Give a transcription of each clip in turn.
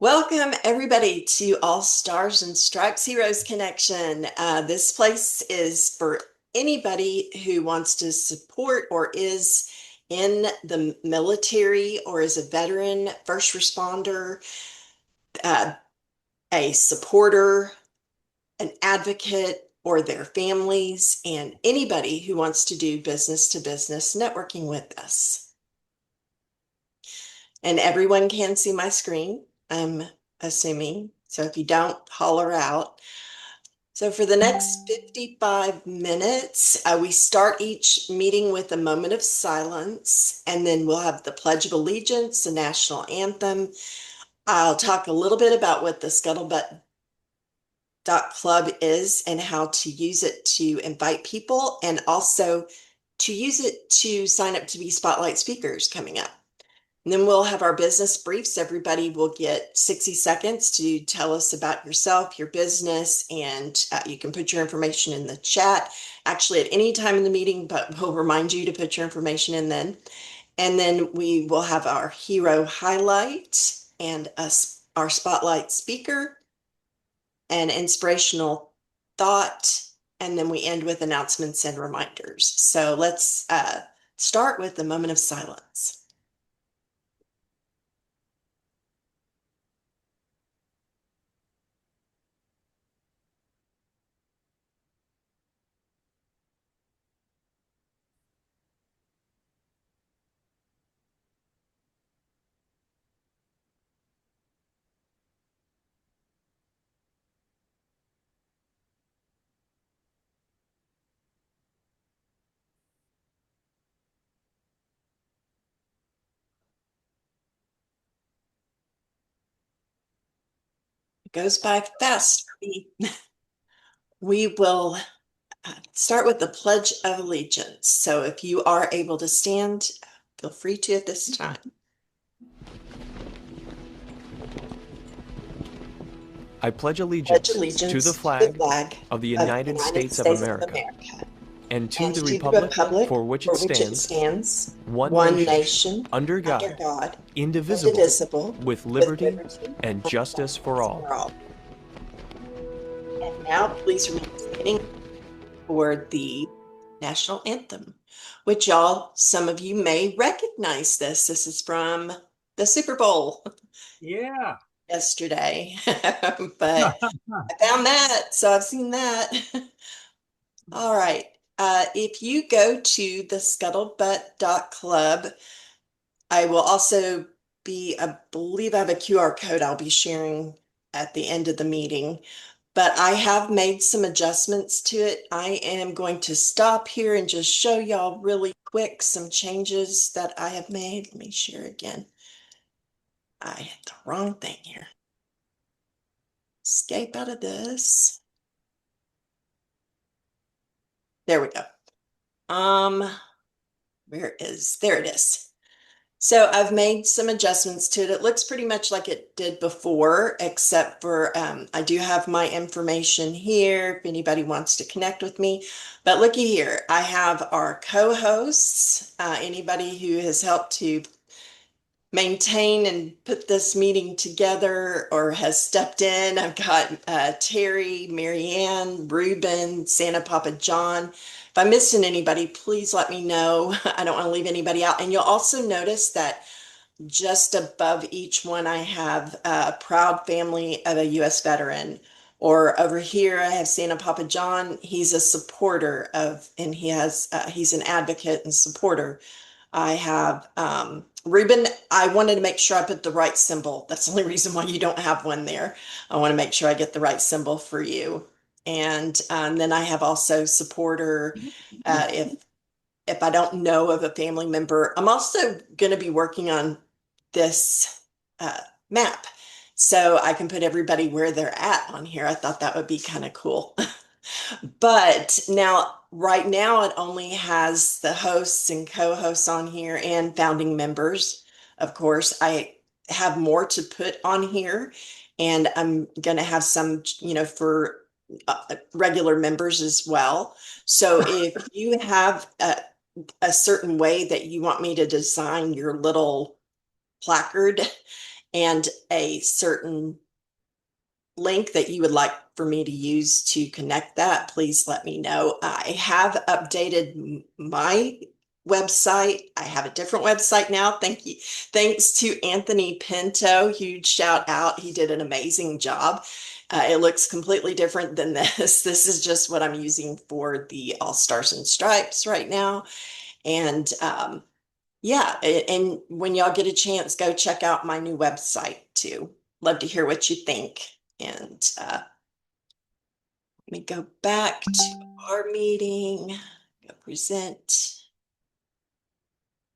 Welcome, everybody, to All Stars and Stripes Heroes Connection. This place is for anybody who wants to support or is in the military or is a veteran, first responder, uh, a supporter, an advocate, or their families, and anybody who wants to do business to business networking with us. And everyone can see my screen, I'm assuming. So if you don't, holler out. So for the next 55 minutes, we start each meeting with a moment of silence, and then we'll have the Pledge of Allegiance, the national anthem. I'll talk a little bit about what the Scuttlebutt Club is and how to use it to invite people, and also to use it to sign up to be spotlight speakers coming up. And then we'll have our business briefs. Everybody will get 60 seconds to tell us about yourself, your business, and you can put your information in the chat, actually at any time in the meeting, but we'll remind you to put your information in then. And then we will have our hero highlight and our spotlight speaker, an inspirational thought, and then we end with announcements and reminders. So let's start with the moment of silence. It goes by fast. We will start with the Pledge of Allegiance. So if you are able to stand, feel free to at this time. I pledge allegiance to the flag of the United States of America and to the republic for which it stands, one nation, under God, indivisible, with liberty and justice for all. And now please remain standing for the national anthem, which some of you may recognize this. This is from the Super Bowl. Yeah. Yesterday, but I found that, so I've seen that. All right. If you go to the scuttlebutt.club, I will also I believe I have a QR code I'll be sharing at the end of the meeting, but I have made some adjustments to it. I am going to stop here and just show y'all really quick some changes that I have made. Let me share again. I hit the wrong thing here. Escape out of this. There we go. There it is. So I've made some adjustments to it. It looks pretty much like it did before, except for I do have my information here if anybody wants to connect with me. But looky here, I have our co-hosts, anybody who has helped to maintain and put this meeting together or has stepped in. I've got Terry, Marianne, Ruben, Santa Papa John. If I'm missing anybody, please let me know. I don't want to leave anybody out. And you'll also notice that just above each one, I have a proud family of a U.S. veteran. Or over here, I have Santa Papa John. He's a supporter of, and he's an advocate and supporter. I have Ruben. I wanted to make sure I put the right symbol. That's the only reason why you don't have one there. I want to make sure I get the right symbol for you. And then I have also supporter. If I don't know of a family member, I'm also going to be working on this map so I can put everybody where they're at on here. I thought that would be kind of cool. But now, right now, it only has the hosts and co-hosts on here and founding members. Of course, I have more to put on here, and I'm going to have some, for regular members as well. So if you have a certain way that you want me to design your little placard and a certain link that you would like for me to use to connect that, please let me know. I have updated my website. I have a different website now. Thank you. Thanks to Anthony Pinto. Huge shout out. He did an amazing job. It looks completely different than this. This is just what I'm using for the All Stars and Stripes right now. And yeah, and when y'all get a chance, go check out my new website too. Love to hear what you think. And let me go back to our meeting, go present.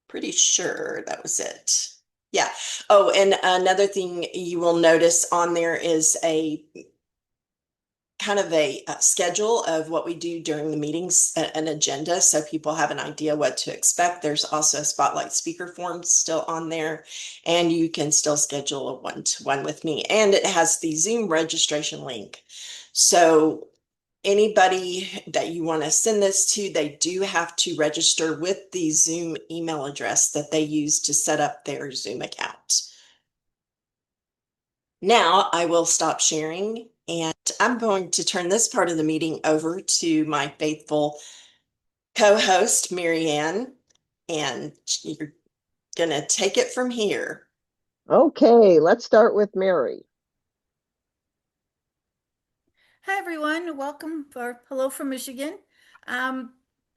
Pretty sure that was it. Yeah. Oh, and another thing you will notice on there is a kind of a schedule of what we do during the meetings, an agenda, so people have an idea what to expect. There's also a spotlight speaker form still on there, and you can still schedule a one-to-one with me. And it has the Zoom registration link. So anybody that you want to send this to, they do have to register with the Zoom email address that they use to set up their Zoom account. Now I will stop sharing, and I'm going to turn this part of the meeting over to my faithful co-host, Marianne, and you're going to take it from here. Okay, let's start with Mary. Hi, everyone. Welcome or hello from Michigan.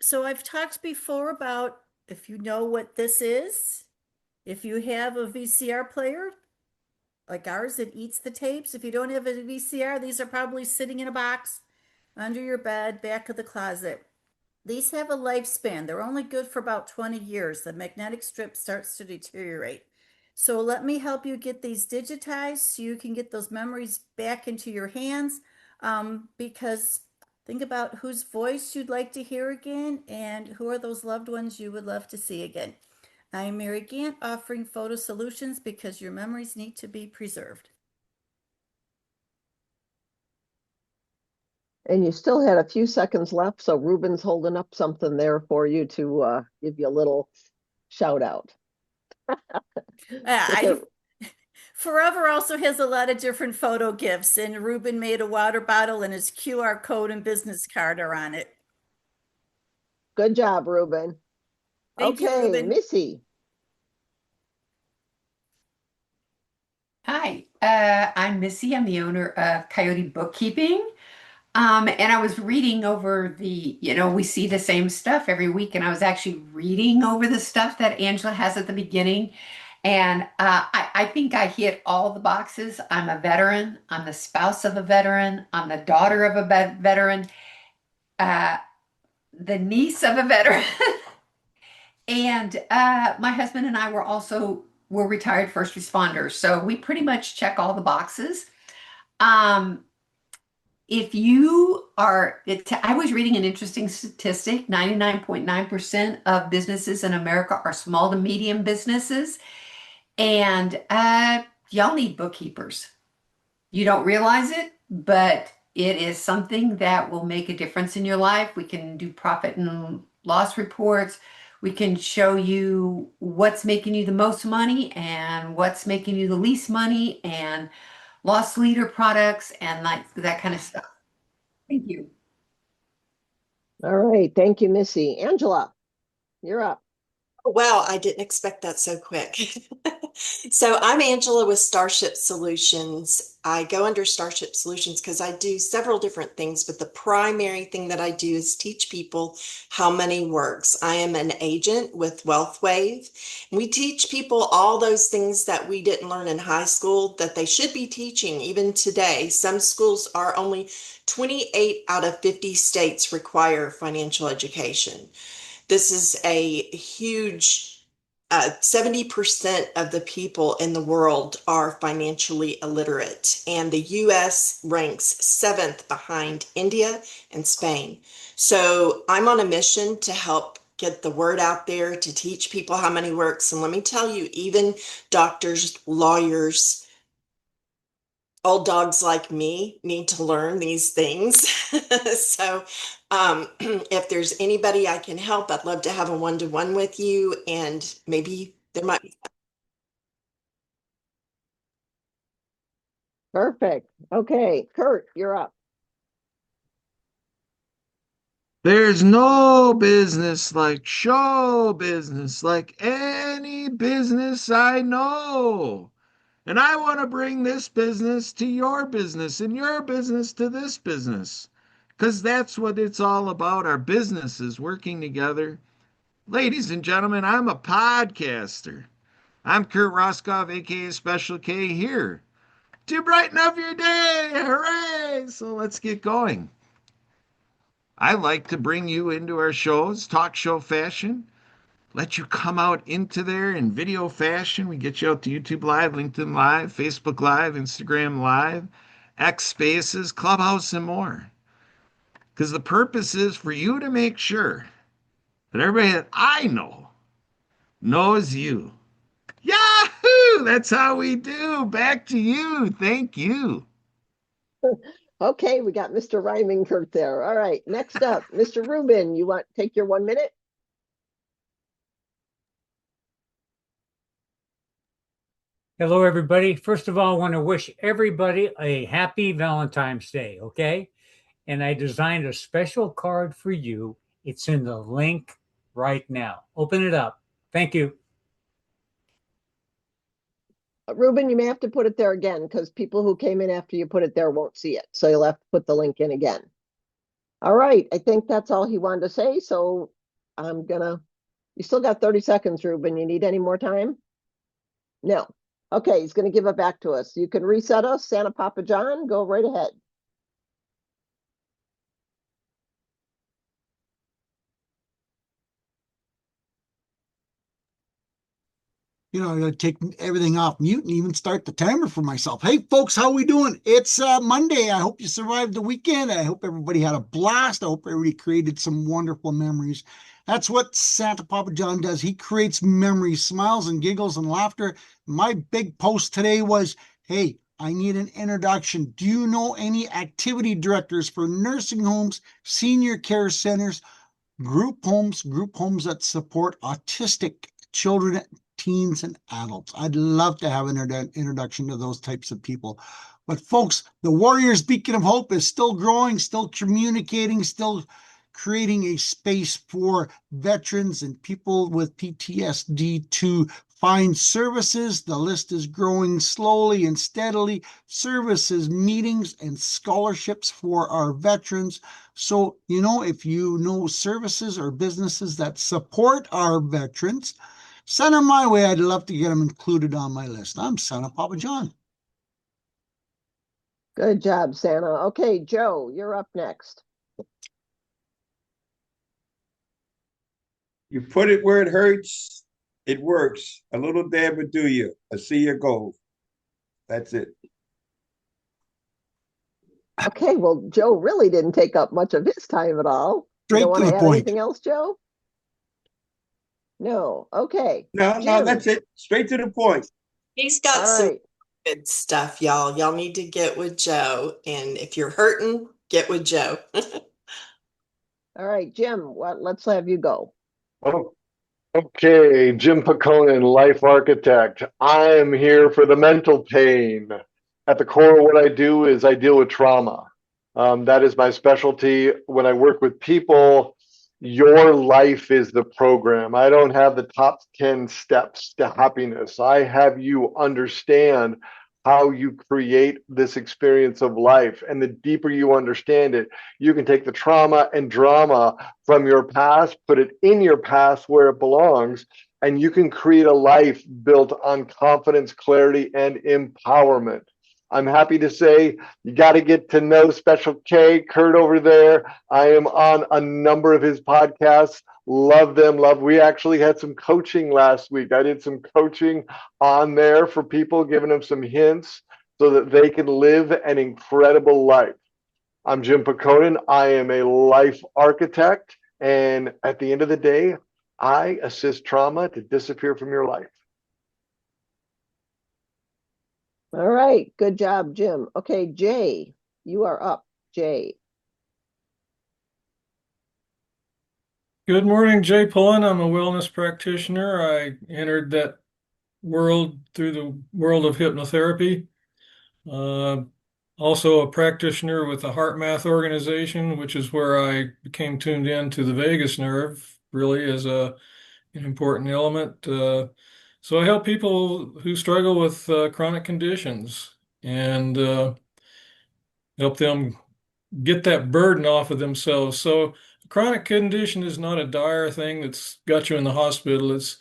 So I've talked before about if you know what this is, if you have a VCR player like ours that eats the tapes. If you don't have a VCR, these are probably sitting in a box under your bed, back of the closet. These have a lifespan. They're only good for about 20 years. The magnetic strip starts to deteriorate. So let me help you get these digitized so you can get those memories back into your hands. Because think about whose voice you'd like to hear again and who are those loved ones you would love to see again. I'm Mary Gant, offering photo solutions because your memories need to be preserved. And you still had a few seconds left, so Ruben's holding up something there for you to give you a little shout out. Forever also has a lot of different photo gifts, and Ruben made a water bottle and his QR code and business card are on it. Good job, Ruben. Thank you, Okay, Ruben. Missy. Hi, I'm Missy. I'm the owner of Coyote Bookkeeping. And I was reading over we see the same stuff every week, and I was actually reading over the stuff that Angela has at the beginning. And I think I hit all the boxes. I'm a veteran. I'm the spouse of a veteran. I'm the daughter of a veteran, the niece of a veteran. And my husband and I were retired first responders. So we pretty much check all the boxes. If you are, I was reading an interesting statistic, 99.9% of businesses in America are small to medium businesses. And y'all need bookkeepers. You don't realize it, but it is something that will make a difference in your life. We can do profit and loss reports. We can show you what's making you the most money and what's making you the least money and loss leader products and like that kind of stuff. Thank you. All right, thank you, Missy. Angela, you're up. Wow, I didn't expect that so quick. So I'm Angela with Starship Solutions. I go under Starship Solutions because I do several different things, but the primary thing that I do is teach people how money works. I am an agent with WealthWave. We teach people all those things that we didn't learn in high school that they should be teaching even today. Some schools are only 28 out of 50 states require financial education. This is a huge 70% of the people in the world are financially illiterate, and the US ranks seventh behind India and Spain. So I'm on a mission to help get the word out there to teach people how money works. And let me tell you, even doctors, lawyers, old dogs like me need to learn these things. So if there's anybody I can help, I'd love to have a one-to-one with you, and maybe there might be. Perfect. Okay, Kurt, you're up. There's no business like show business, like any business I know. And I want to bring this business to your business and your business to this business. Because that's what it's all about, our businesses working together. Ladies and gentlemen, I'm a podcaster. I'm Kurt Roskoff, aka Special K, here to brighten up your day. Hooray! So let's get going. I like to bring you into our shows, talk show fashion, let you come out into there in video fashion. We get you out to YouTube Live, LinkedIn Live, Facebook Live, Instagram Live, X Spaces, Clubhouse, and more. Because the purpose is for you to make sure that everybody that I know knows you. Yahoo! That's how we do. Back to you. Thank you. Okay, we got Mr. Rhyming Kurt there. All right, next up, Mr. Ruben, you want to take your 1 minute? Hello, everybody. First of all, I want to wish everybody a happy Valentine's Day, okay? And I designed a special card for you. It's in the link right now. Open it up. Thank you. Ruben, you may have to put it there again because people who came in after you put it there won't see it. So you'll have to put the link in again. All right, I think that's all he wanted to say. So you still got 30 seconds, Ruben. You need any more time? No. Okay, he's gonna give it back to us. You can reset us, Santa Papa John, go right ahead. I gotta take everything off mute and even start the timer for myself. Hey, folks, how we doing? It's Monday. I hope you survived the weekend. I hope everybody had a blast. I hope everybody created some wonderful memories. That's what Santa Papa John does. He creates memories, smiles and giggles and laughter. My big post today was, hey, I need an introduction. Do you know any activity directors for nursing homes, senior care centers, group homes that support autistic children, teens, and adults? I'd love to have an introduction to those types of people. But folks, the Warriors Beacon of Hope is still growing, still communicating, still creating a space for veterans and people with PTSD to find services. The list is growing slowly and steadily. Services, meetings, and scholarships for our veterans. So, if you know services or businesses that support our veterans, send them my way. I'd love to get them included on my list. I'm Santa Papa John. Good job, Santa. Okay, Joe, you're up next. You put it where it hurts, it works. A little dab would do you. I see your goal. That's it. Okay, well, Joe really didn't take up much of his time at all. Straight you don't to want the to add point. anything else, Joe? No. Okay. No, Jim. that's it. Straight to the point. He's got some good stuff, y'all. Y'all need to get with Joe. And if you're hurting, get with Joe. All right, Jim, let's have you go. Oh, okay, Jim Paconin, life architect. I'm here for the mental pain. At the core of what I do is I deal with trauma. That is my specialty. When I work with people, your life is the program. I don't have the top 10 steps to happiness. I have you understand how you create this experience of life. And the deeper you understand it, you can take the trauma and drama from your past, put it in your past where it belongs, and you can create a life built on confidence, clarity, and empowerment. I'm happy to say you got to get to know Special K, Kurt over there. I am on a number of his podcasts. Love them. We actually had some coaching last week. I did some coaching on there for people, giving them some hints so that they can live an incredible life. I'm Jim Paconin. I am a life architect. And at the end of the day, I assist trauma to disappear from your life. All right, good job, Jim. Okay, Jay, you are up, Jay. Good morning, Jay Pullen. I'm a wellness practitioner. I entered that world through the world of hypnotherapy. Uh, Also a practitioner with the Heart Math organization, which is where I became tuned in to the vagus nerve, really as an important element. So I help people who struggle with chronic conditions and help them get that burden off of themselves. So a chronic condition is not a dire thing that's got you in the hospital. It's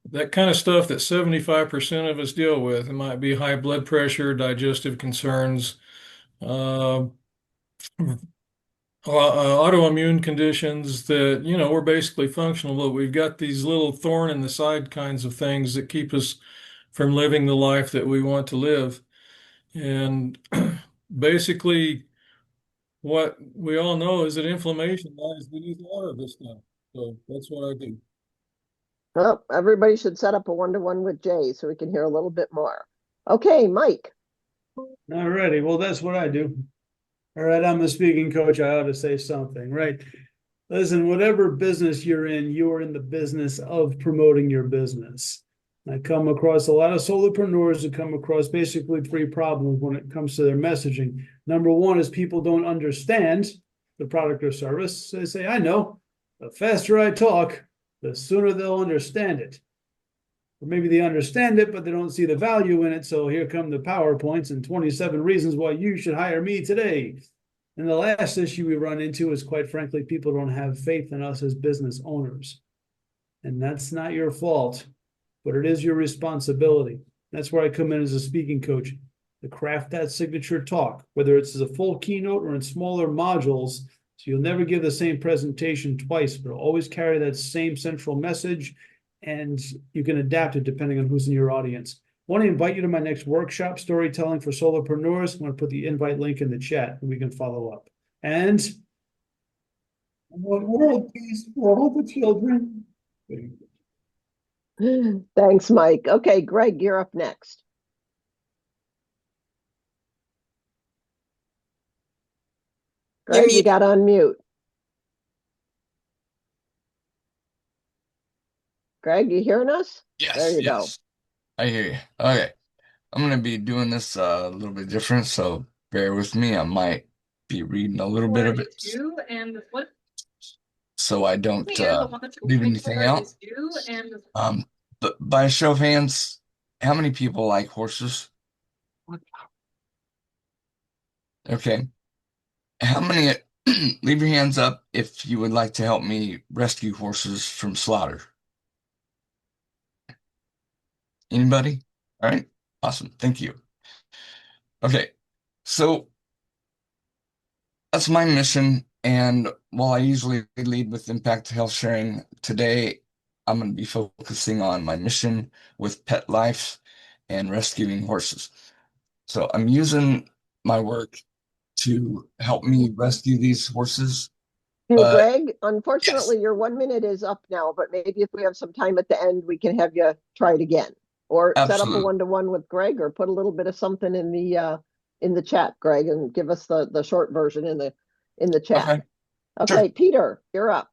that kind of stuff that 75% of us deal with. It might be high blood pressure, digestive concerns, uh, autoimmune conditions that, we're basically functional, but we've got these little thorn in the side kinds of things that keep us from living the life that we want to live. And basically, what we all know is that inflammation lies beneath a lot of this stuff. So that's what I do. Well, everybody should set up a one-to-one with Jay so we can hear a little bit more. Okay, Mike. All righty. Well, that's what I do. All right. I'm a speaking coach. I ought to say something, right? Listen, whatever business you're in the business of promoting your business. I come across a lot of solopreneurs who come across basically three problems when it comes to their messaging. Number one is people don't understand the product or service. They say, I know, the faster I talk, the sooner they'll understand it. Or maybe they understand it, but they don't see the value in it. So here come the PowerPoints and 27 reasons why you should hire me today. And the last issue we run into is, quite frankly, people don't have faith in us as business owners. And that's not your fault, but it is your responsibility. That's where I come in as a speaking coach to craft that signature talk, whether it's as a full keynote or in smaller modules. So you'll never give the same presentation twice, but always carry that same central message, and you can adapt it depending on who's in your audience. I want to invite you to my next workshop, Storytelling for Solopreneurs. I'm going to put the invite link in the chat and we can follow up. And I want world peace for all the children. Thanks, Mike. Okay, Greg, you're up next. Greg, you got on mute. Greg, you hearing us? Yes, there you yes. Go. I hear you. Okay. I'm going to be doing this a little bit different, so bear with me. I might be reading a little bit of it so I don't leave anything out. But by a show of hands, how many people like horses? Okay. How many, leave your hands up if you would like to help me rescue horses from slaughter. Anybody? All right. Awesome. Thank you. Okay. So that's my mission. And while I usually lead with impact health sharing, today I'm going to be focusing on my mission with pet life and rescuing horses. So I'm using my work to help me rescue these horses. Hey, Greg, unfortunately, your 1 minute is up now, but maybe if we have some time at the end, we can have you try it again. Or set up a one-to-one with Greg, or put a little bit of something in the chat, Greg, and give us the short version in the chat. Okay, sure. Peter, you're up.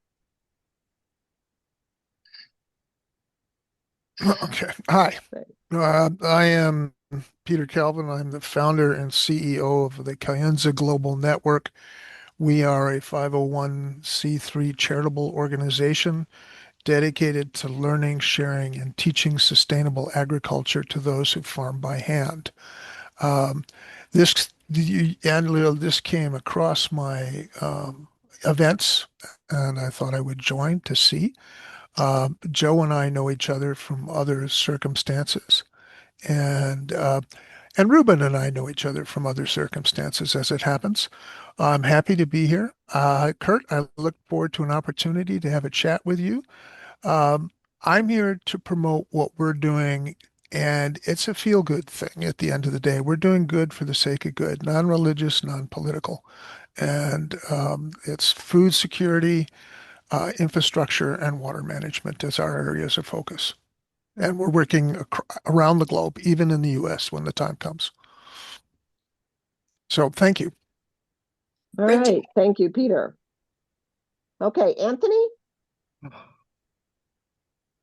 Okay. Hi. I am Peter Calvin. I'm the founder and CEO of the Cayenza Global Network. We are a 501c3 charitable organization dedicated to learning, sharing, and teaching sustainable agriculture to those who farm by hand. This came across my events, and I thought I would join to see. Joe and I know each other from other circumstances, and Ruben and I know each other from other circumstances, as it happens. I'm happy to be here. Kurt, I look forward to an opportunity to have a chat with you. I'm here to promote what we're doing, and it's a feel-good thing at the end of the day. We're doing good for the sake of good, non-religious, non-political. And it's food security, infrastructure, and water management as our areas of focus. And we're working around the globe, even in the US when the time comes. So thank you. All right. Thank you, Peter. Okay, Anthony?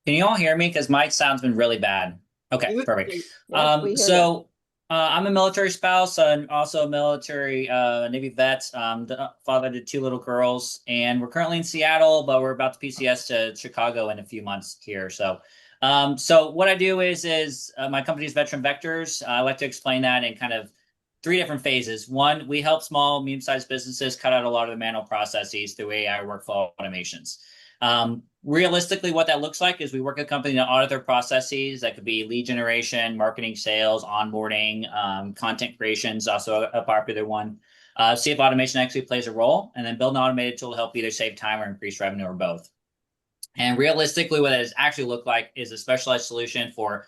Can you all hear me? Because my sound's been really bad. Okay, perfect. Yes, I'm a military spouse and also a military Navy vet. The father to two little girls, and we're currently in Seattle, but we're about to PCS to Chicago in a few months here. So what I do is my company is Veteran Vectors. I like to explain that in kind of three different phases. One, we help small, medium-sized businesses cut out a lot of the manual processes through AI workflow automations. Realistically, what that looks like is we work with a company to audit their processes. That could be lead generation, marketing, sales, onboarding, content creation is also a popular one. See if automation actually plays a role, and then build an automated tool to help either save time or increase revenue or both. And realistically, what it actually look like is a specialized solution for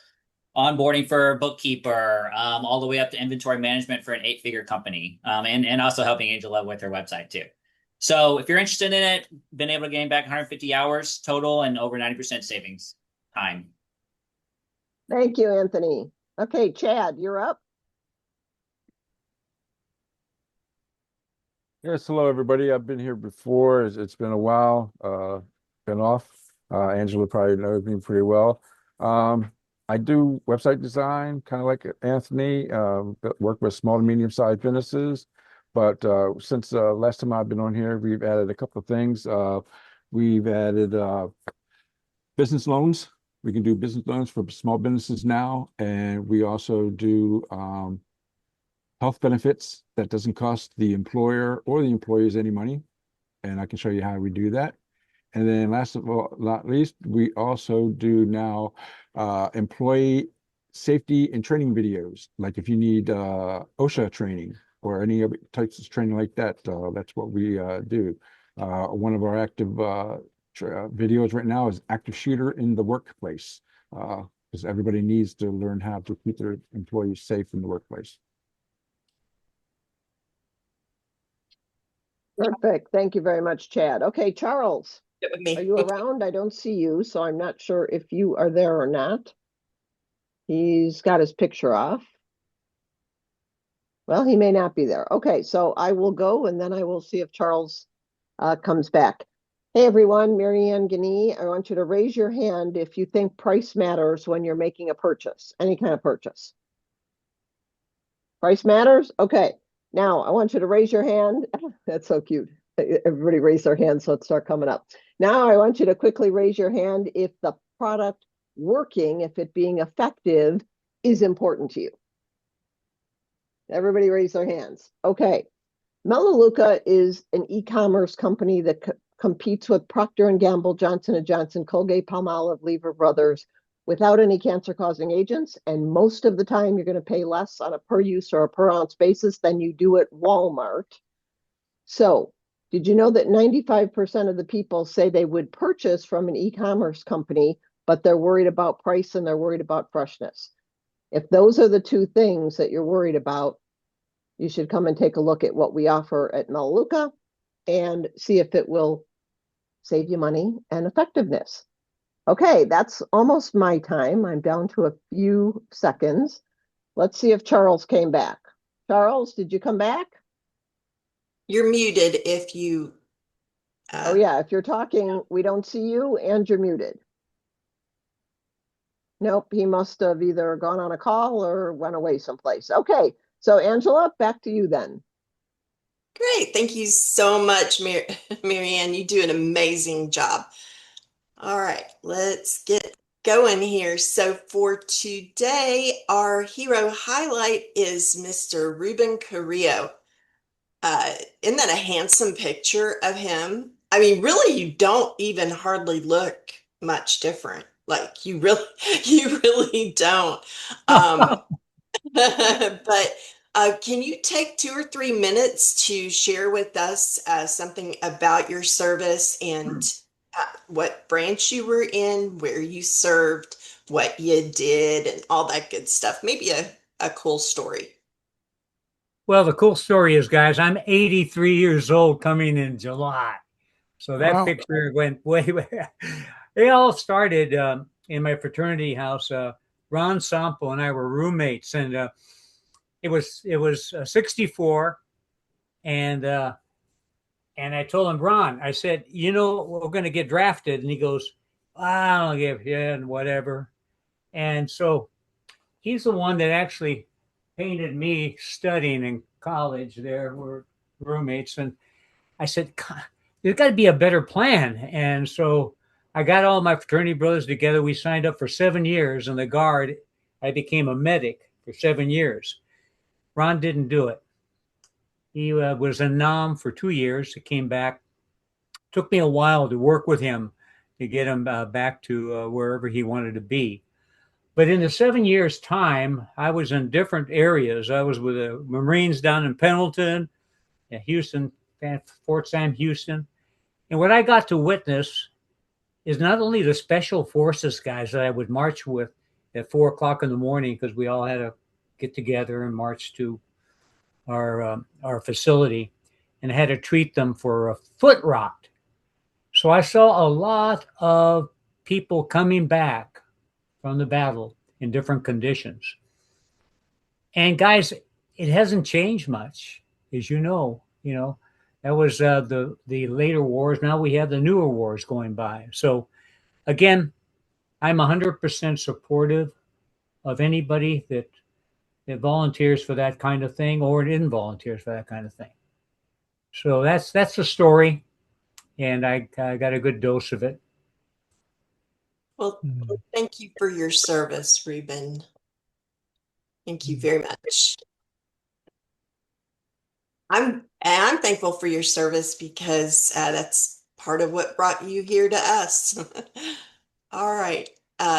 onboarding for a bookkeeper, all the way up to inventory management for an 8-figure company, and also helping Angel Love with their website too. So if you're interested in it, been able to gain back 150 hours total and over 90% savings time. Thank you, Anthony. Okay, Chad, you're up. Yes, hello everybody. I've been here before. It's been a while. Been off. Angela probably knows me pretty well. I do website design, kind of like Anthony. Work with small to medium-sized businesses. But since last time I've been on here, we've added a couple of things. We've added business loans. We can do business loans for small businesses now, and we also do health benefits that doesn't cost the employer or the employees any money. And I can show you how we do that. And then last of all, not least, we also do now employee safety and training videos. Like if you need OSHA training or any other types of training like that, that's what we do. One of our active videos right now is active shooter in the workplace, because everybody needs to learn how to keep their employees safe in the workplace. Perfect. Thank you very much, Chad. Okay, Charles, are you around? I don't see you, so I'm not sure if you are there or not. He's got his picture off. Well, he may not be there. Okay, so I will go and then I will see if Charles comes back. Hey everyone, Marianne Guinea, I want you to raise your hand if you think price matters when you're making a purchase, any kind of purchase. Price matters? Okay. Now I want you to raise your hand. That's so cute. Everybody raise their hand so it start coming up. Now I want you to quickly raise your hand if the product working, if it being effective, is important to you. Everybody raise their hands. Okay. Melaleuca is an e-commerce company that competes with Procter & Gamble, Johnson & Johnson, Colgate, Palmolive, Lever Brothers without any cancer-causing agents. And most of the time, you're going to pay less on a per-use or a per-ounce basis than you do at Walmart. So did you know that 95% of the people say they would purchase from an e-commerce company, but they're worried about price and they're worried about freshness? If those are the two things that you're worried about, you should come and take a look at what we offer at Melaleuca and see if it will save you money and effectiveness. Okay, that's almost my time. I'm down to a few seconds. Let's see if Charles came back. Charles, did you come back? You're muted if you... Oh yeah, if you're talking, we don't see you and you're muted. Nope, he must have either gone on a call or went away someplace. Okay, so Angela, back to you then. Great. Thank you so much, Marianne. You do an amazing job. All right, let's get going here. So for today, our hero highlight is Mr. Ruben Carrillo. Isn't that a handsome picture of him? I mean, really, you don't even hardly look much different. Like you really don't. But can you take 2 or 3 minutes to share with us something about your service and what branch you were in, where you served, what you did, and all that good stuff? Maybe a cool story. Well, the cool story is, guys, I'm 83 years old coming in July. So that picture went way, way. It all started in my fraternity house. Ron Sampo and I were roommates, and it was 64, and I told him, Ron, I said, you know, we're going to get drafted, and he goes, I don't give a shit and whatever. And so he's the one that actually painted me studying in college. There were roommates, and I said, there's got to be a better plan. And so I got all my fraternity brothers together. We signed up for 7 years in the Guard. I became a medic for 7 years. Ron didn't do it. He was a NOM for 2 years. He came back. Took me a while to work with him to get him back to wherever he wanted to be. But in the 7 years' time, I was in different areas. I was with the Marines down in Pendleton, Houston, Fort Sam Houston. And what I got to witness is not only the special forces guys that I would march with at 4 o'clock in the morning, because we all had to get together and march to our facility, and had to treat them for a foot rot. So I saw a lot of people coming back from the battle in different conditions. And guys, it hasn't changed much, as you know. You know, that was the later wars. Now we have the newer wars going by. So again, I'm 100% supportive of anybody that volunteers for that kind of thing or didn't volunteers for that kind of thing. So that's the story, and I got a good dose of it. Well, thank you for your service, Ruben. Thank you very much. I'm thankful for your service because that's part of what brought you here to us. All right.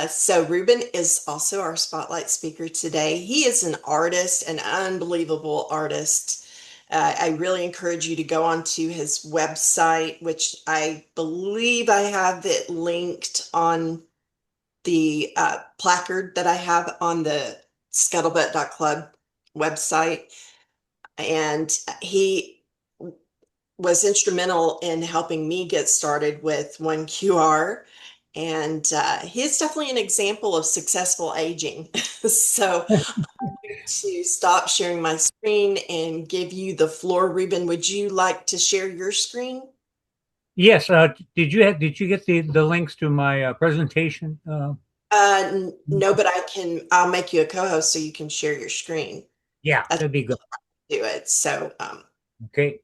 So Ruben is also our spotlight speaker today. He is an artist, an unbelievable artist. I really encourage you to go onto his website, which I believe I have it linked on the placard that I have on the scuttlebutt.club website. And he was instrumental in helping me get started with 1QR. And he's definitely an example of successful aging. So I'm going to stop sharing my screen and give you the floor. Ruben, would you like to share your screen? Yes. Did you get the links to my presentation? No, but I'll make you a co-host so you can share your screen. Yeah, that'd be good. Do it. So okay.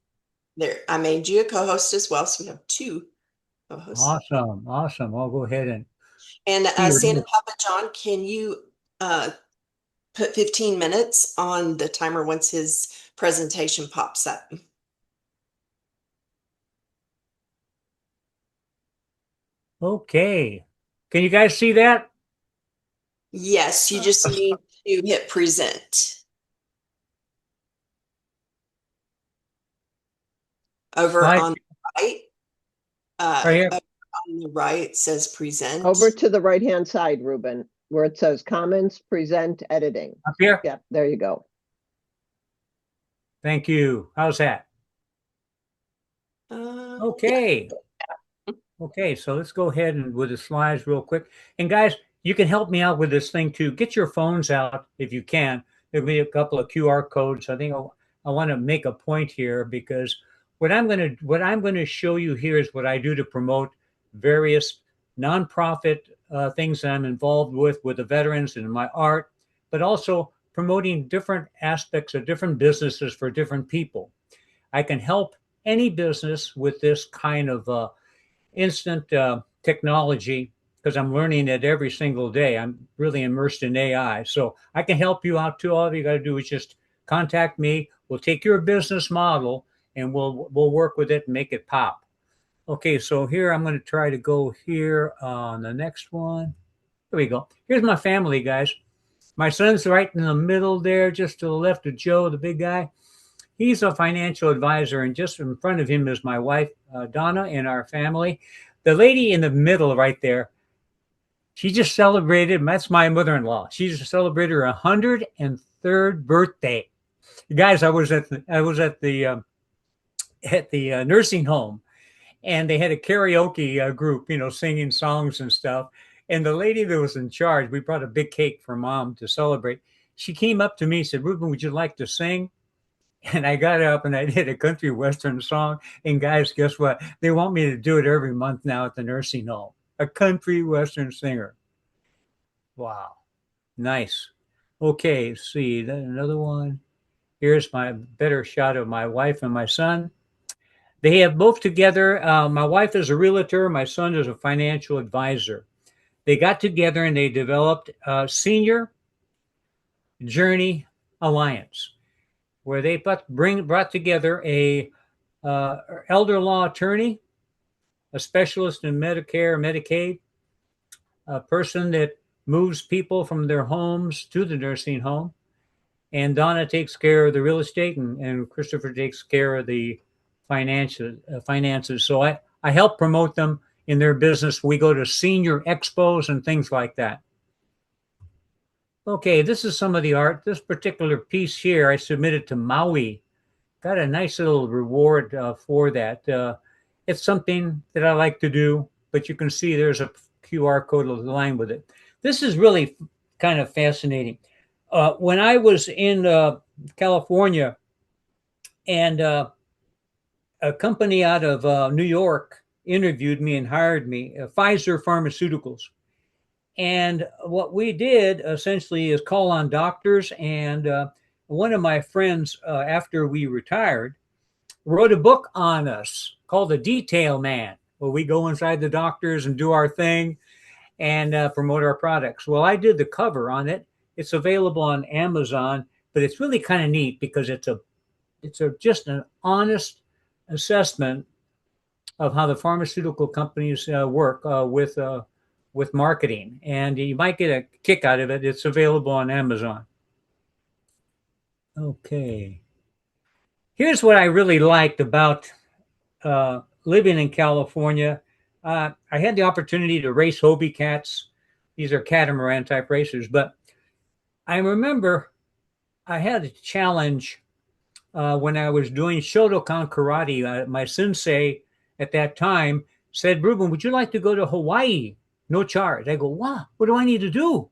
There, I made you a co-host as well, so we have two co-hosts. Awesome. I'll go ahead and Santa Papa John, can you put 15 minutes on the timer once his presentation pops up? Okay. Can you guys see that? Yes, you just need to hit present. Over on the right. Right here. On the right says present. Over to the right-hand side, Ruben, where it says comments, present, editing. Up here? Yeah, there you go. Thank you. How's that? Okay. Yeah. Okay, so let's go ahead and with the slides real quick. And guys, you can help me out with this thing too. Get your phones out if you can. There'll be a couple of QR codes. I think I want to make a point here because what I'm going to show you here is what I do to promote various nonprofit things that I'm involved with the veterans and my art, but also promoting different aspects of different businesses for different people. I can help any business with this kind of instant technology because I'm learning it every single day. I'm really immersed in AI. So I can help you out too. All you got to do is just contact me. We'll take your business model and we'll work with it and make it pop. Okay, so here I'm going to try to go here on the next one. Here we go. Here's my family, guys. My son's right in the middle there, just to the left of Joe, the big guy. He's a financial advisor, and just in front of him is my wife, Donna, and our family. The lady in the middle right there, she just celebrated, that's my mother-in-law. She just celebrated her 103rd birthday. Guys, I was at the nursing home, and they had a karaoke group, singing songs and stuff. And the lady that was in charge, we brought a big cake for mom to celebrate. She came up to me and said, "Ruben, would you like to sing?" And I got up and I did a country western song. And guys, guess what? They want me to do it every month now at the nursing home. A country western singer. Wow. Nice. Okay, see, another one. Here's my better shot of my wife and my son. They have both together. My wife is a realtor. My son is a financial advisor. They got together and they developed a Senior Journey Alliance, where they brought together a elder law attorney, a specialist in Medicare, Medicaid, a person that moves people from their homes to the nursing home, and Donna takes care of the real estate, and Christopher takes care of the finances. So I help promote them in their business. We go to senior expos and things like that. Okay, this is some of the art. This particular piece here, I submitted to Maui. Got a nice little reward for that. It's something that I like to do, but you can see there's a QR code aligned with it. This is really kind of fascinating. When I was in California, and a company out of New York interviewed me and hired me, Pfizer Pharmaceuticals. And what we did essentially is call on doctors. And one of my friends, after we retired, wrote a book on us called The Detail Man, where we go inside the doctors and do our thing and promote our products. Well, I did the cover on it. It's available on Amazon, but it's really kind of neat because it's just an honest assessment of how the pharmaceutical companies work with marketing, and you might get a kick out of it. It's available on Amazon. Okay. Here's what I really liked about living in California. I had the opportunity to race Hobie cats. These are catamaran type racers, but I remember I had a challenge when I was doing Shotokan karate. My sensei at that time said, Ruben, would you like to go to Hawaii? No charge. I go, wow, what do I need to do?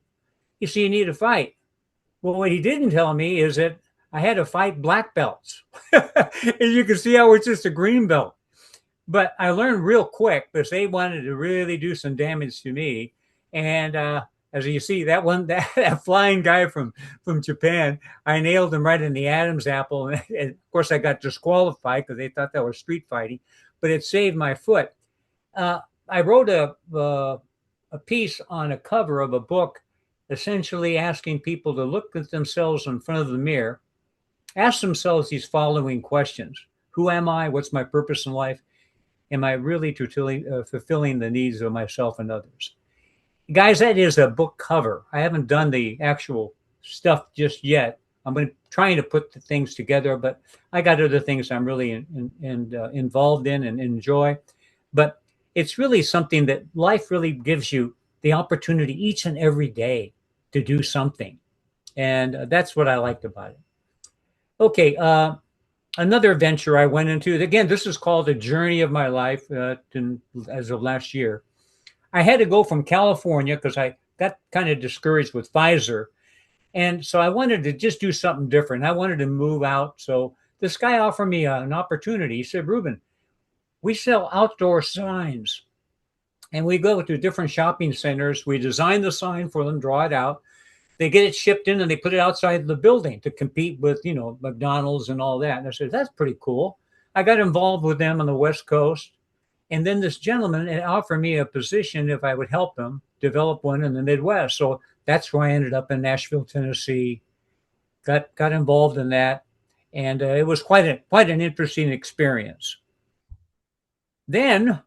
You see, you need to fight. Well, what he didn't tell me is that I had to fight black belts. And you can see how it's just a green belt. But I learned real quick because they wanted to really do some damage to me. And as you see, that flying guy from Japan, I nailed him right in the Adam's apple. And of course, I got disqualified because they thought that was street fighting. But it saved my foot. I wrote a piece on a cover of a book, essentially asking people to look at themselves in front of the mirror, ask themselves these following questions. Who am I? What's my purpose in life? Am I really fulfilling the needs of myself and others? Guys, that is a book cover. I haven't done the actual stuff just yet. I'm trying to put the things together, but I got other things I'm really involved in and enjoy. But it's really something that life really gives you the opportunity each and every day to do something. And that's what I liked about it. Okay, another venture I went into, again, this is called the journey of my life as of last year. I had to go from California because I got kind of discouraged with Pfizer. And so I wanted to just do something different. I wanted to move out. So this guy offered me an opportunity. He said, Ruben, we sell outdoor signs. And we go to different shopping centers. We design the sign for them, draw it out. They get it shipped in and they put it outside the building to compete with, McDonald's and all that. And I said, that's pretty cool. I got involved with them on the West Coast. And then this gentleman offered me a position if I would help him develop one in the Midwest. So that's where I ended up in Nashville, Tennessee. Got involved in that. And it was quite an interesting experience. Then,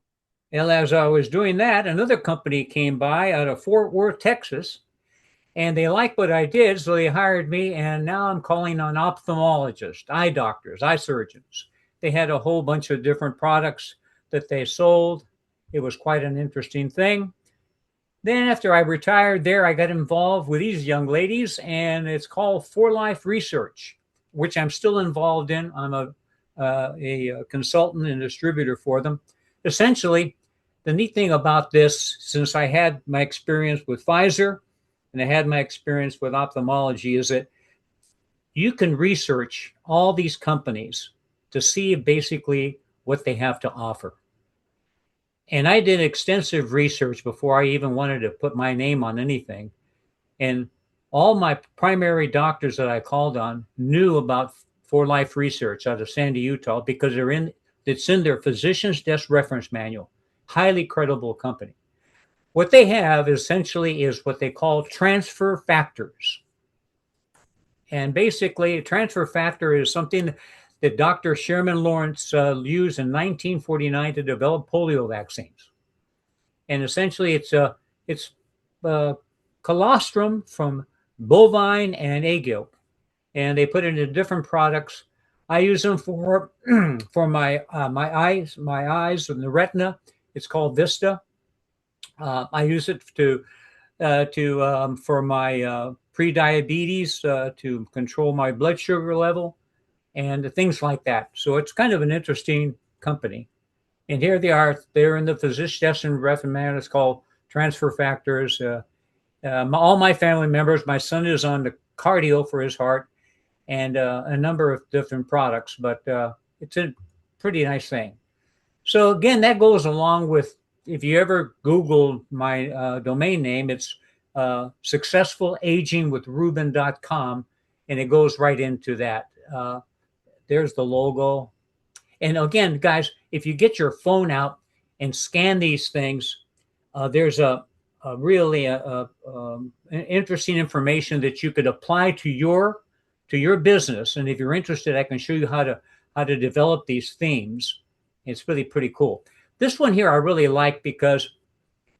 as I was doing that, another company came by out of Fort Worth, Texas. And they liked what I did, so they hired me. And now I'm calling on ophthalmologists, eye doctors, eye surgeons. They had a whole bunch of different products that they sold. It was quite an interesting thing. Then after I retired there, I got involved with these young ladies, and it's called For Life Research, which I'm still involved in. I'm a consultant and distributor for them. Essentially, the neat thing about this, since I had my experience with Pfizer, and I had my experience with ophthalmology, is that you can research all these companies to see basically what they have to offer. And I did extensive research before I even wanted to put my name on anything. And all my primary doctors that I called on knew about For Life Research out of Sandy, Utah, because it's in their physician's desk reference manual. Highly credible company. What they have essentially is what they call transfer factors. And basically, a transfer factor is something that Dr. Sherman Lawrence used in 1949 to develop polio vaccines. And essentially, it's colostrum from bovine and egg yolk, and they put it into different products. I use them for for my eyes and the retina. It's called Vista. I use it to for my pre-diabetes to control my blood sugar level and things like that. So it's kind of an interesting company. And here they are. They're in the physician recommend. It's called transfer factors. All my family members. My son is on the cardio for his heart, and a number of different products. But it's a pretty nice thing. So again, that goes along with if you ever Google my domain name, it's successfulagingwithruben.com, and it goes right into that. There's the logo. And again, guys, if you get your phone out and scan these things, there's a really interesting information that you could apply to your business. And if you're interested, I can show you how to develop these themes. It's really pretty cool. This one here I really like because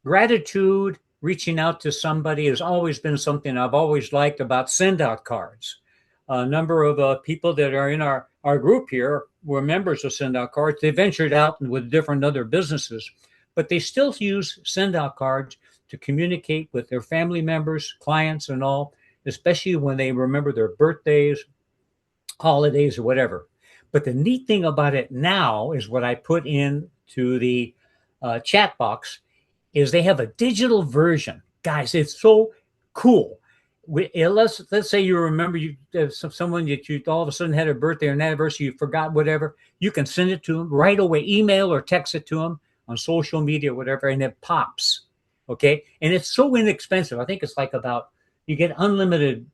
gratitude, reaching out to somebody has always been something I've always liked about send out cards. A number of people that are in our group here were members of send out cards. They ventured out with different other businesses, but they still use send out cards to communicate with their family members, clients, and all, especially when they remember their birthdays, holidays, or whatever. But the neat thing about it now is what I put into the chat box is they have a digital version. Guys, it's so cool. Let's say you remember someone that you all of a sudden had a birthday or an anniversary, you forgot whatever, you can send it to them right away, email or text it to them on social media, whatever, and it pops. Okay. And it's so inexpensive. I think it's like you get unlimited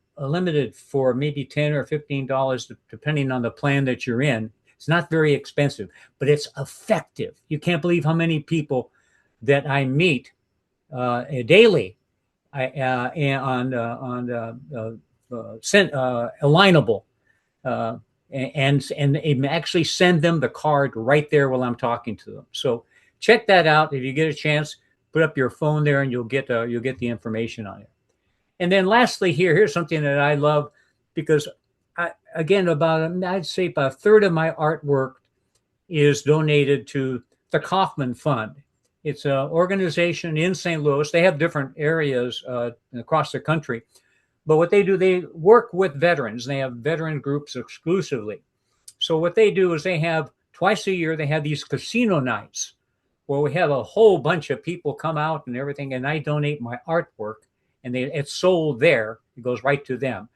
for maybe $10 or $15, depending on the plan that you're in. It's not very expensive, but it's effective. You can't believe how many people that I meet daily alignable, and actually send them the card right there while I'm talking to them. So check that out if you get a chance. Put up your phone there, and you'll get the information on it. And then lastly, here's something that I love because I'd say about a third of my artwork is donated to the Kaufman Fund. It's an organization in St. Louis. They have different areas across the country. But what they do, they work with veterans. They have veteran groups exclusively. So what they do is they have twice a year, they have these casino nights where we have a whole bunch of people come out and everything. And I donate my artwork and it's sold there. It goes right to them.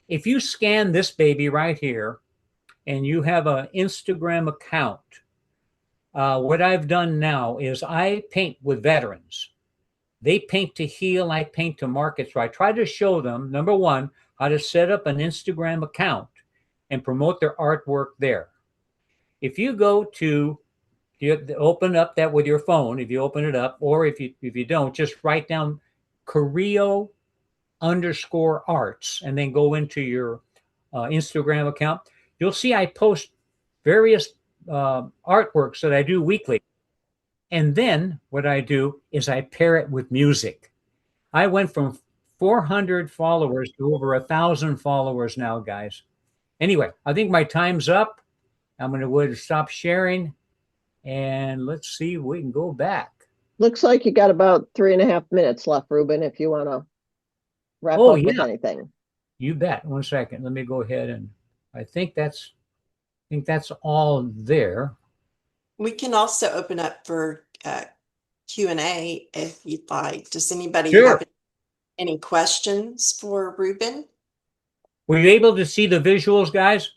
If you scan this baby right here and you have an Instagram account, what I've done now is I paint with veterans. They paint to heal, I paint to market. So I try to show them, number one, how to set up an Instagram account and promote their artwork there. If you go to, you open up that with your phone, if you open it up, or if you don't, just write down Carrillo _arts and then go into your Instagram account. You'll see I post various artworks that I do weekly. And then what I do is I pair it with music. I went from 400 followers to over 1,000 followers now, guys. Anyway, I think my time's up. I'm going to go ahead and stop sharing. And let's see if we can go back. Looks like you got about 3.5 minutes left, Ruben, if you want to wrap up with anything. You bet. 1 second. Let me go ahead and I think that's all there. We can also open up for Q&A if you'd like. Does anybody have any questions for Ruben? Were you able to see the visuals, guys?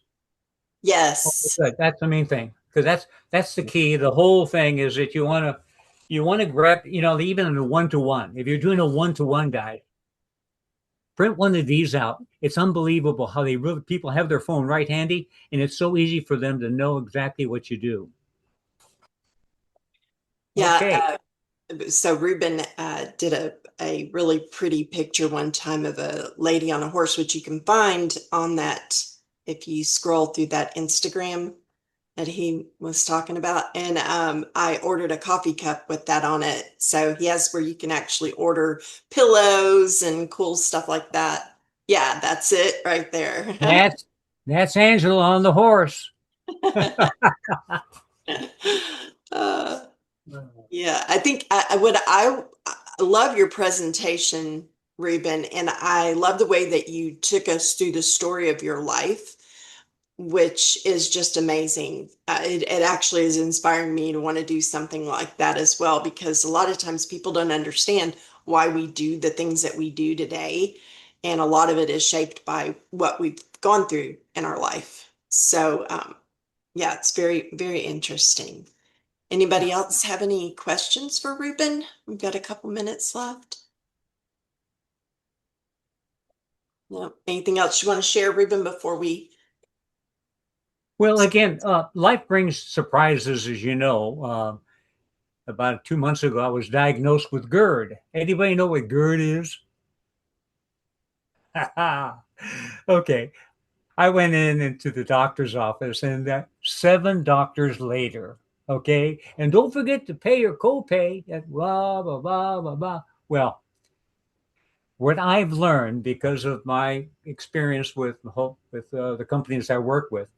Yes. Okay, good. That's the main thing, because that's the key. The whole thing is that you want to grab, even in a one-to-one. If you're doing a one-to-one, guy, print one of these out. It's unbelievable how people have their phone right handy, and it's so easy for them to know exactly what you do. Yeah. Okay. So Ruben did a really pretty picture one time of a lady on a horse, which you can find on that if you scroll through that Instagram that he was talking about. And I ordered a coffee cup with that on it. So he has where you can actually order pillows and cool stuff like that. Yeah, that's it right there. That's Angela on the horse. uh, yeah, I think I love your presentation, Ruben, and I love the way that you took us through the story of your life, which is just amazing. It actually is inspiring me to want to do something like that as well, because a lot of times people don't understand why we do the things that we do today. And a lot of it is shaped by what we've gone through in our life. So, yeah, it's very, very interesting. Anybody else have any questions for Ruben? We've got a couple minutes left. No, anything else you want to share, Ruben, before we? Well, again, life brings surprises, as you know. About 2 months ago, I was diagnosed with GERD. Anybody know what GERD is? Okay. I went into the doctor's office, and 7 doctors later, okay? And don't forget to pay your copay at blah, blah, blah, blah, blah. Well, what I've learned because of my experience with the companies I work with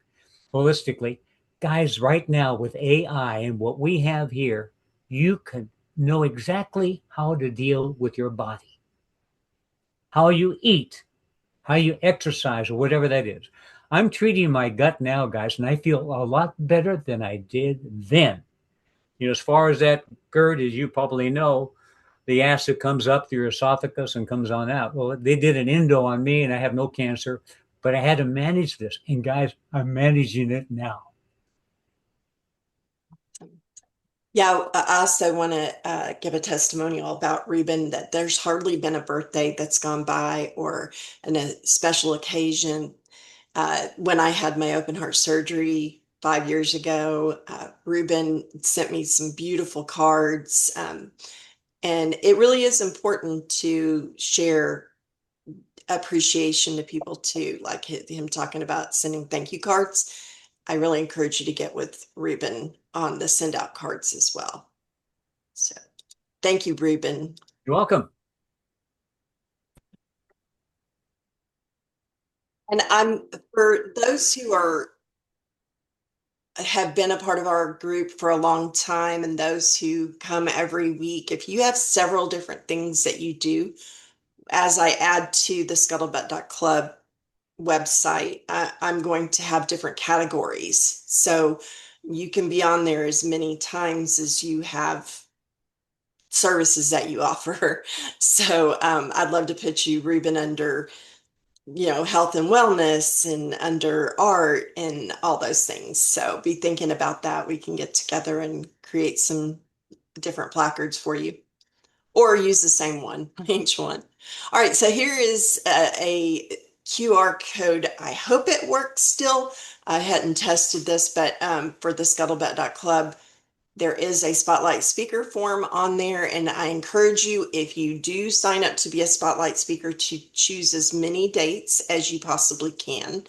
holistically, guys, right now with AI and what we have here, you can know exactly how to deal with your body, how you eat, how you exercise, or whatever that is. I'm treating my gut now, guys, and I feel a lot better than I did then. As far as that GERD, as you probably know, the acid comes up through your esophagus and comes on out. Well, they did an endo on me, and I have no cancer, but I had to manage this. And guys, I'm managing it now. Yeah, I also want to give a testimonial about Ruben that there's hardly been a birthday that's gone by or a special occasion. When I had my open heart surgery 5 years ago, Ruben sent me some beautiful cards. And it really is important to share appreciation to people too, like him talking about sending thank you cards. I really encourage you to get with Ruben on the send out cards as well. So thank you, Ruben. You're welcome. And for those who have been a part of our group for a long time and those who come every week, if you have several different things that you do, as I add to the scuttlebutt.club website, I'm going to have different categories. So you can be on there as many times as you have services that you offer. So I'd love to put you, Ruben, under health and wellness and under art and all those things. So be thinking about that. We can get together and create some different placards for you or use the same one, each one. All right, so here is a QR code. I hope it works still. I hadn't tested this, but for the scuttlebutt.club, there is a Spotlight speaker form on there, and I encourage you, if you do sign up to be a Spotlight speaker, to choose as many dates as you possibly can.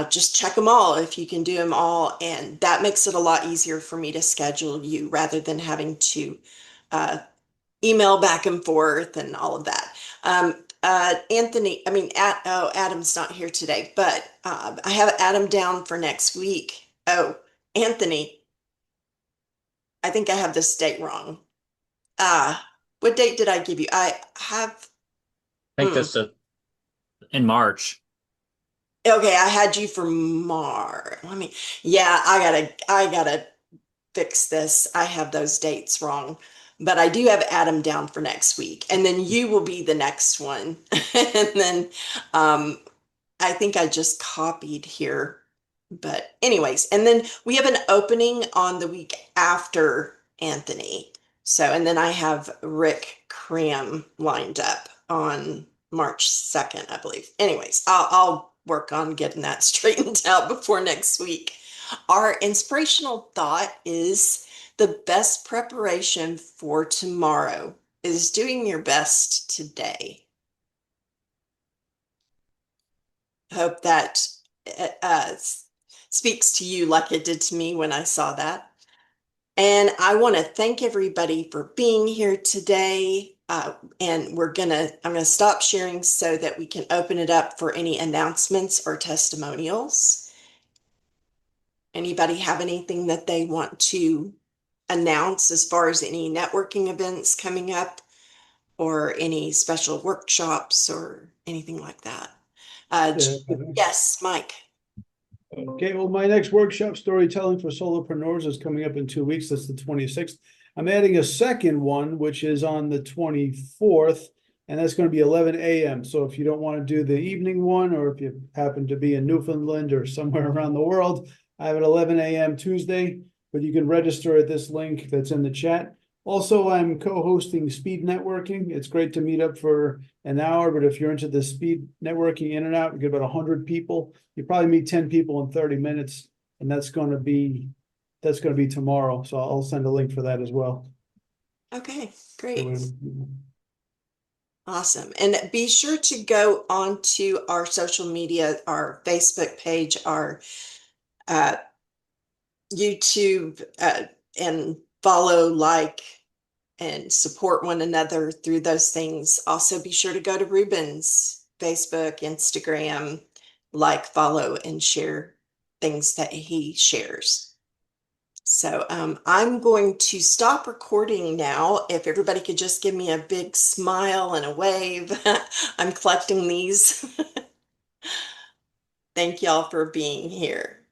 Just check them all if you can do them all, and that makes it a lot easier for me to schedule you rather than having to email back and forth and all of that. Adam's not here today, but I have Adam down for next week. Oh, Anthony, I think I have this date wrong. What date did I give you? I have. I think this in March. Okay, I had you for March. Yeah, I gotta fix this. I have those dates wrong, but I do have Adam down for next week, and then you will be the next one. And then I think I just copied here, but anyways, and then we have an opening on the week after Anthony. So, and then I have Rick Cram lined up on March 2nd, I believe. Anyways, I'll work on getting that straightened out before next week. Our inspirational thought is the best preparation for tomorrow is doing your best today. Hope that uh, speaks to you like it did to me when I saw that. And I want to thank everybody for being here today. And I'm gonna stop sharing so that we can open it up for any announcements or testimonials. Anybody have anything that they want to announce as far as any networking events coming up or any special workshops or anything like that? Yeah. Yes, Mike. Okay, well, my next workshop, Storytelling for Solopreneurs, is coming up in 2 weeks. That's the 26th. I'm adding a second one, which is on the 24th, and that's going to be 11 a.m. So if you don't want to do the evening one, or if you happen to be in Newfoundland or somewhere around the world, I have an 11 a.m. Tuesday, but you can register at this link that's in the chat. Also, I'm co-hosting Speed Networking. It's great to meet up for an hour, but if you're into the speed networking in and out, we get about 100 people. You probably meet 10 people in 30 minutes, and that's going to be tomorrow. So I'll send a link for that as well. Okay, great. Awesome. And be sure to go onto our social media, our Facebook page, our YouTube, and follow, like, and support one another through those things. Also, be sure to go to Ruben's Facebook, Instagram, like, follow, and share things that he shares. So I'm going to stop recording now. If everybody could just give me a big smile and a wave. I'm collecting these. Thank y'all for being here.